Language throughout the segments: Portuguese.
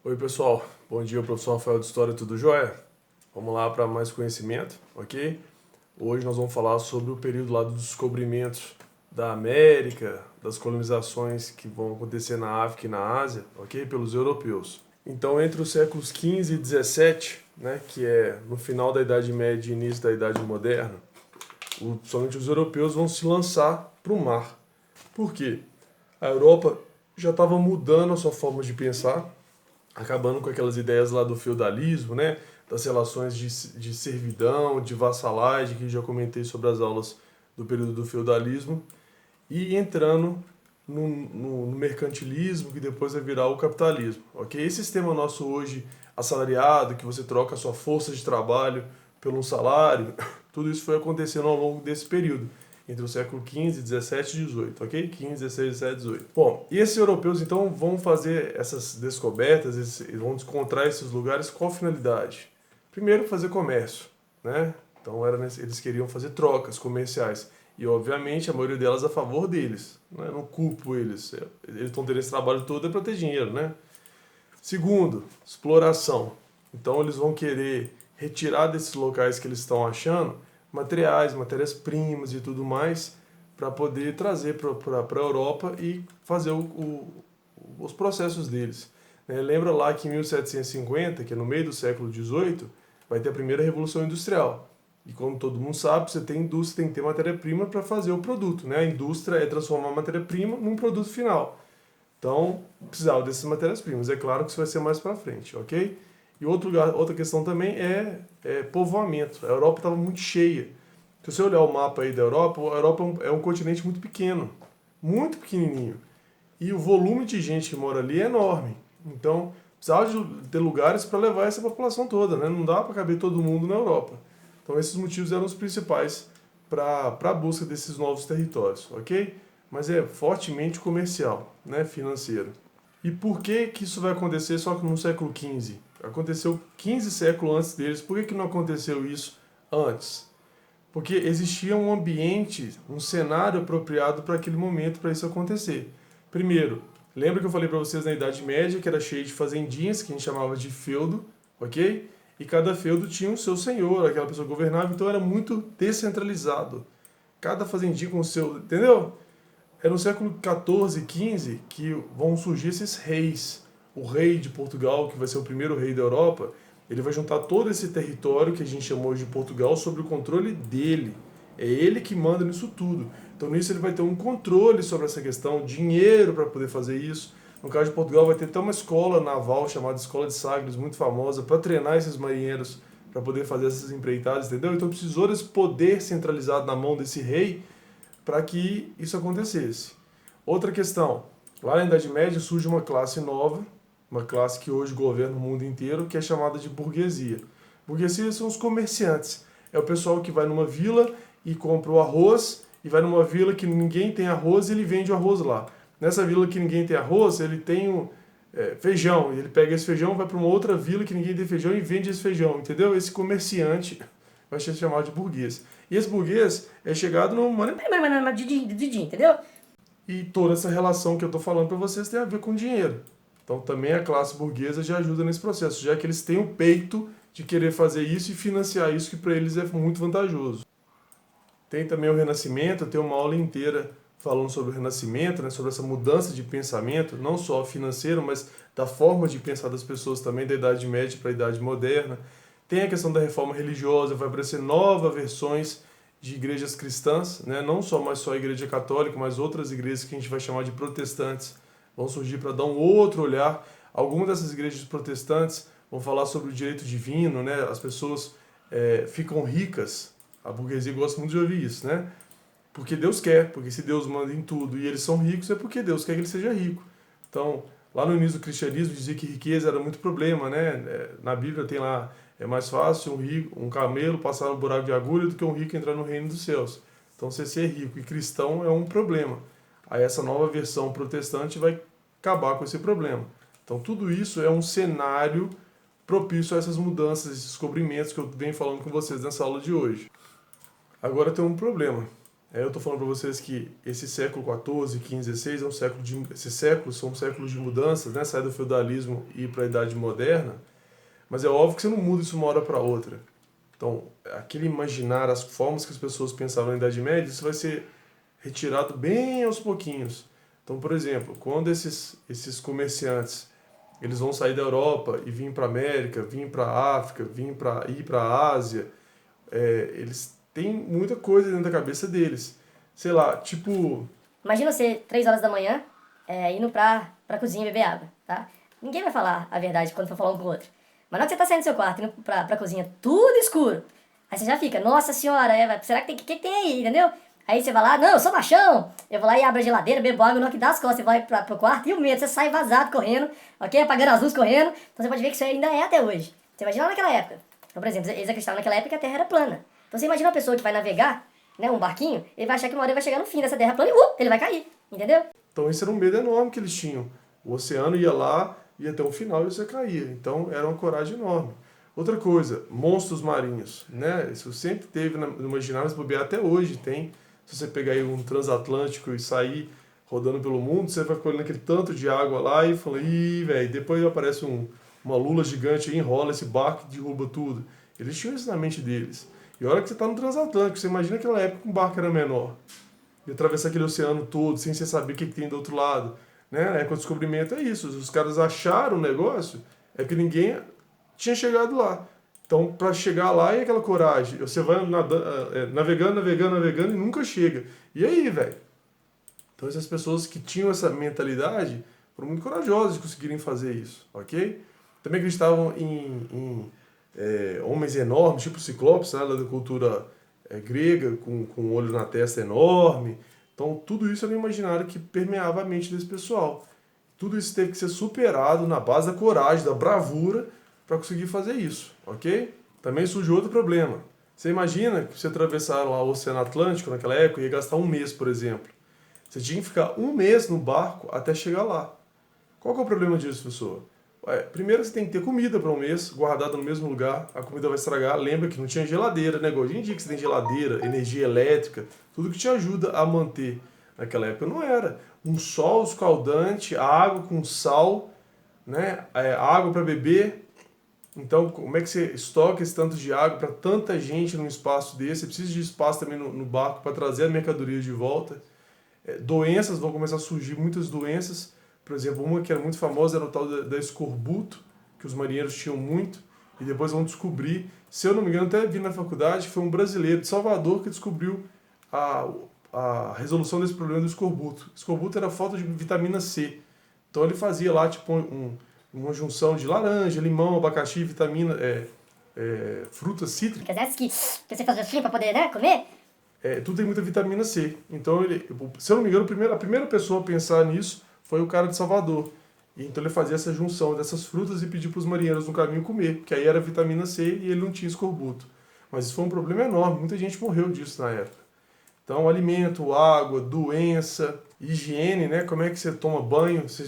Oi pessoal, bom dia, professor Rafael de História, tudo jóia? Vamos lá para mais conhecimento, ok? Hoje nós vamos falar sobre o período lá dos descobrimentos da América, das colonizações que vão acontecer na África e na Ásia, ok? Pelos europeus. Então, entre os séculos XV e XVII, né, que é no final da Idade Média e início da Idade Moderna, somente os europeus vão se lançar para o mar. Por quê? A Europa já estava mudando a sua forma de pensar, acabando com aquelas ideias lá do feudalismo, né? Das relações de servidão, de vassalagem, que já comentei sobre as aulas do período do feudalismo, e entrando no mercantilismo, que depois vai virar o capitalismo, ok? Esse sistema nosso hoje assalariado, que você troca a sua força de trabalho por um salário, tudo isso foi acontecendo ao longo desse período, entre o século XV, XVII e XVIII, ok? XV, XVI, XVII, XVIII. Bom, e esses europeus, então, vão fazer essas descobertas, vão encontrar esses lugares com a finalidade? Primeiro, fazer comércio, né? Então, eles queriam fazer trocas comerciais. E, obviamente, a maioria delas a favor deles. Né? Não culpo eles. Eles estão tendo esse trabalho todo para ter dinheiro, né? Segundo, exploração. Então, eles vão querer retirar desses locais que eles estão achando materiais, matérias-primas e tudo mais, para poder trazer para a Europa e fazer os processos deles. Lembra lá que em 1750, que é no meio do século XVIII, vai ter a primeira Revolução Industrial. E como todo mundo sabe, você tem indústria, tem que ter matéria-prima para fazer o produto. Né? A indústria é transformar a matéria-prima num produto final. Então, precisava dessas matérias-primas. É claro que isso vai ser mais para frente, ok? E outra questão também é povoamento. A Europa estava muito cheia. Se você olhar o mapa aí da Europa, a Europa é um continente muito pequenininho. E o volume de gente que mora ali é enorme. Então, precisava de ter lugares para levar essa população toda, né? Não dá para caber todo mundo na Europa. Então, esses motivos eram os principais para a busca desses novos territórios, ok? Mas é fortemente comercial, né? Financeiro. E por que isso vai acontecer só que no século XV? Aconteceu 15 séculos antes deles. Por que não aconteceu isso antes? Porque existia um ambiente, um cenário apropriado para aquele momento, para isso acontecer. Primeiro, lembra que eu falei para vocês na Idade Média que era cheio de fazendinhas, que a gente chamava de feudo, ok? E cada feudo tinha o seu senhor, aquela pessoa que governava, então era muito descentralizado. Cada fazendinha com o seu, entendeu? É no século XIV e XV que vão surgir esses reis. O rei de Portugal, que vai ser o primeiro rei da Europa, ele vai juntar todo esse território que a gente chamou de Portugal sob o controle dele. É ele que manda nisso tudo. Então nisso ele vai ter um controle sobre essa questão, dinheiro para poder fazer isso. No caso de Portugal vai ter até uma escola naval chamada Escola de Sagres, muito famosa, para treinar esses marinheiros para poder fazer essas empreitadas, entendeu? Então precisou desse poder centralizado na mão desse rei para que isso acontecesse. Outra questão, lá na Idade Média surge uma classe nova, uma classe que hoje governa o mundo inteiro, que é chamada de burguesia. Burguesia são os comerciantes. É o pessoal que vai numa vila e compra o arroz, e vai numa vila que ninguém tem arroz e ele vende o arroz lá. Nessa vila que ninguém tem arroz, ele tem feijão, e ele pega esse feijão, vai para uma outra vila que ninguém tem feijão e vende esse feijão, entendeu? Esse comerciante vai ser chamado de burguês. E esse burguês é chegado no... Didi, entendeu? E toda essa relação que eu estou falando para vocês tem a ver com dinheiro. Então também a classe burguesa já ajuda nesse processo, já que eles têm o peito de querer fazer isso e financiar isso, que para eles é muito vantajoso. Tem também o Renascimento, eu tenho uma aula inteira falando sobre o Renascimento, né, sobre essa mudança de pensamento, não só financeiro, mas da forma de pensar das pessoas também, da Idade Média para a Idade Moderna. Tem a questão da reforma religiosa, vai aparecer novas versões de igrejas cristãs, né, não só mais só a Igreja Católica, mas outras igrejas que a gente vai chamar de protestantes, vão surgir para dar um outro olhar. Algumas dessas igrejas protestantes vão falar sobre o direito divino, né? As pessoas ficam ricas. A burguesia gosta muito de ouvir isso, né? Porque Deus quer, porque se Deus manda em tudo e eles são ricos, é porque Deus quer que ele seja rico. Então, lá no início do cristianismo dizia que riqueza era muito problema, né? Na Bíblia tem lá, é mais fácil um camelo passar no buraco de agulha do que um rico entrar no reino dos céus. Então, você ser rico e cristão é um problema. Aí essa nova versão protestante vai acabar com esse problema. Então tudo isso é um cenário propício a essas mudanças, esses descobrimentos que eu venho falando com vocês nessa aula de hoje. Agora tem um problema. Eu estou falando para vocês que esse século XIV, XV, XVI é um século esses séculos são séculos de mudanças, né? Sai do feudalismo e ir para a Idade Moderna, mas é óbvio que você não muda isso uma hora para outra. Então, aquele imaginar as formas que as pessoas pensavam na Idade Média, isso vai ser retirado bem aos pouquinhos. Então, por exemplo, quando esses comerciantes eles vão sair da Europa e vir para a América, vir para a África, ir para a Ásia, eles têm muita coisa dentro da cabeça deles. Sei lá, tipo... Imagina você, 3 horas da manhã, indo pra cozinha beber água, tá? Ninguém vai falar a verdade quando for falar um com o outro. Mas na hora que você tá saindo do seu quarto, indo pra cozinha, tudo escuro, aí você já fica, nossa senhora, será que que tem aí, entendeu? Aí você vai lá, não, eu sou machão, eu vou lá e abro a geladeira, bebo água, não que dá as costas, você vai pro quarto e o medo, você sai vazado, correndo, ok? Apagando as luzes, correndo, então você pode ver que isso ainda é até hoje. Você imagina naquela época, então, por exemplo, eles acreditavam naquela época que a Terra era plana. Então você imagina uma pessoa que vai navegar, né, um barquinho, ele vai achar que uma hora ele vai chegar no fim dessa Terra plana e ele vai cair, entendeu? Então esse era um medo enorme que eles tinham. O oceano ia lá, ia até o final e você caía. Então era uma coragem enorme. Outra coisa, monstros marinhos, né? Isso sempre teve no imaginário, se bobear até hoje tem. Se você pegar aí um transatlântico e sair rodando pelo mundo, você vai colhendo aquele tanto de água lá e fala, ih, velho, depois aparece uma lula gigante e enrola esse barco e derruba tudo. Eles tinham isso na mente deles. E a hora que você está no transatlântico, você imagina aquela época que um barco era menor. E atravessar aquele oceano todo, sem você saber o que tem do outro lado. Né? A época do descobrimento é isso. Os caras acharam o negócio, é que ninguém tinha chegado lá. Então, para chegar lá, e aquela coragem? Você vai navegando e nunca chega. E aí, velho? Então, essas pessoas que tinham essa mentalidade foram muito corajosas de conseguirem fazer isso, ok? Também acreditavam em homens enormes, tipo Ciclopes, né, da cultura grega, com um olho na testa enorme. Então, tudo isso era um imaginário que permeava a mente desse pessoal. Tudo isso teve que ser superado na base da coragem, da bravura, para conseguir fazer isso, ok? Também surgiu outro problema. Você imagina que você atravessar lá o Oceano Atlântico naquela época ia gastar um mês, por exemplo. Você tinha que ficar um mês no barco até chegar lá. Qual que é o problema disso, pessoa? Primeiro você tem que ter comida para um mês, guardada no mesmo lugar, a comida vai estragar. Lembra que não tinha geladeira, né? Hoje em dia que você tem geladeira, energia elétrica, tudo que te ajuda a manter. Naquela época não era. Um sol escaldante, água com sal, né? Água para beber. Então, como é que você estoca esse tanto de água para tanta gente num espaço desse? Você precisa de espaço também no barco para trazer a mercadoria de volta. Doenças, vão começar a surgir muitas doenças. Por exemplo, uma que era muito famosa era o tal da escorbuto, que os marinheiros tinham muito, e depois vão descobrir, se eu não me engano, até vi na faculdade, que foi um brasileiro de Salvador que descobriu a resolução desse problema do escorbuto. Escorbuto era falta de vitamina C. Então ele fazia lá tipo uma junção de laranja, limão, abacaxi, vitamina, frutas cítricas. Essas que você faz assim pra poder, né, comer? Tudo tem muita vitamina C. Então, se eu não me engano, a primeira pessoa a pensar nisso foi o cara de Salvador. E então ele fazia essa junção dessas frutas e pedia para os marinheiros no caminho comer, porque aí era vitamina C e ele não tinha escorbuto. Mas isso foi um problema enorme, muita gente morreu disso na época. Então, alimento, água, doença, higiene, né? Como é que você toma banho? Você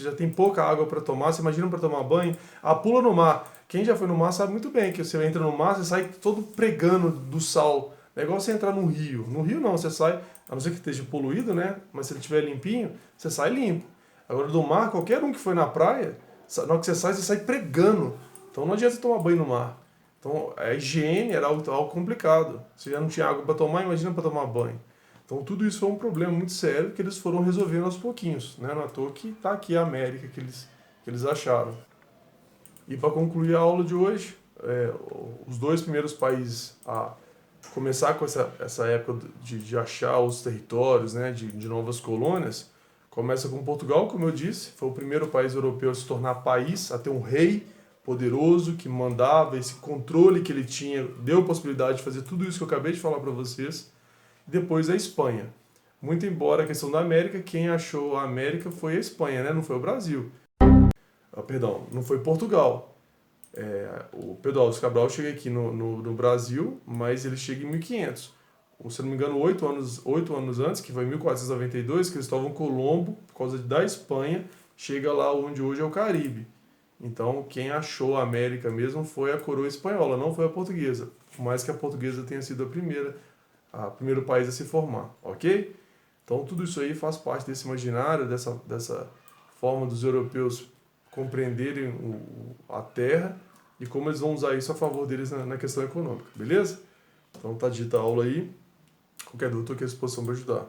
já tem pouca água para tomar, você imagina para tomar banho? Pula no mar. Quem já foi no mar sabe muito bem que você entra no mar, você sai todo pregando do sal. É igual você entrar num rio. No rio não, você sai, a não ser que esteja poluído, né? Mas se ele estiver limpinho, você sai limpo. Agora do mar, qualquer um que foi na praia, na hora que você sai pregando. Então não adianta tomar banho no mar. Então a higiene era algo complicado. Você já não tinha água para tomar, imagina para tomar banho. Então tudo isso foi um problema muito sério que eles foram resolvendo aos pouquinhos. Né? Não é à toa que está aqui a América que eles acharam. E para concluir a aula de hoje, os dois primeiros países a começar com essa época de achar os territórios, né, de novas colônias, começa com Portugal, como eu disse, foi o primeiro país europeu a se tornar país, a ter um rei poderoso que mandava, esse controle que ele tinha, deu a possibilidade de fazer tudo isso que eu acabei de falar para vocês. Depois a Espanha. Muito embora a questão da América, quem achou a América foi a Espanha, né, não foi o Brasil. Perdão, não foi Portugal. O Pedro Álvares Cabral chega aqui no Brasil, mas ele chega em 1500. Se não me engano, 8 anos antes, que foi em 1492, Cristóvão Colombo, por causa da Espanha, chega lá onde hoje é o Caribe. Então, quem achou a América mesmo foi a coroa espanhola, não foi a portuguesa. Por mais que a portuguesa tenha sido a primeira primeiro país a se formar, ok? Então tudo isso aí faz parte desse imaginário, dessa forma dos europeus compreenderem a terra e como eles vão usar isso a favor deles na questão econômica, beleza? Então tá dita a aula aí, qualquer dúvida, estou aqui à disposição para ajudar.